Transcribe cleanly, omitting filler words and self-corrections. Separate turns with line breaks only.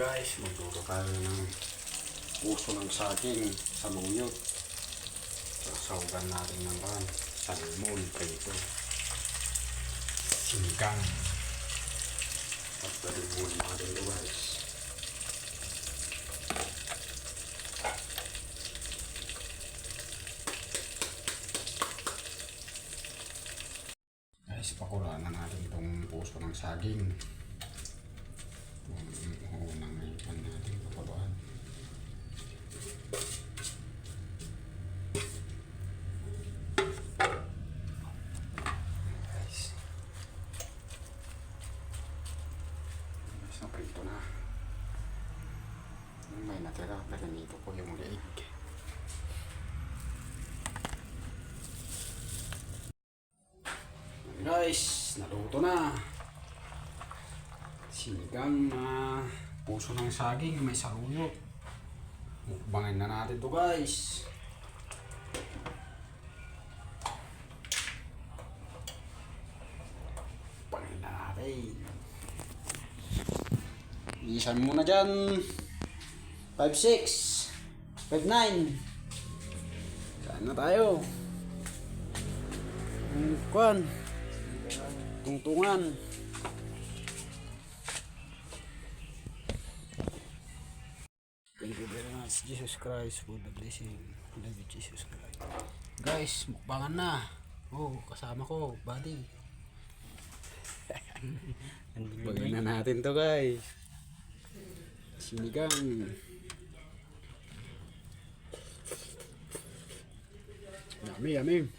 Guys, magluto tayo ng puso ng saging sa luyot. Sasawagan natin ng salmon prito, sinigang, at dalimuan natin ito guys. Guys, pakulaan na natin itong puso ng saging. Unang ipan natin pakulaan. Prito na. May natira, naganito ko yung leeg. Guys, naluto na. Sinigang na puso ng saging may saluyot. Mukbangin na natin to guys. Mukbangin na natin. Isan muna dyan. 5-6 5-9. Saan na tayo? Kuan tungtungan. Thank you very much Jesus Christ for the blessing. Love you Jesus Christ. Guys, mukbangan na. Oh, kasama ko, buddy. Bagay na natin to guys. Sinigang. Yummy, yummy.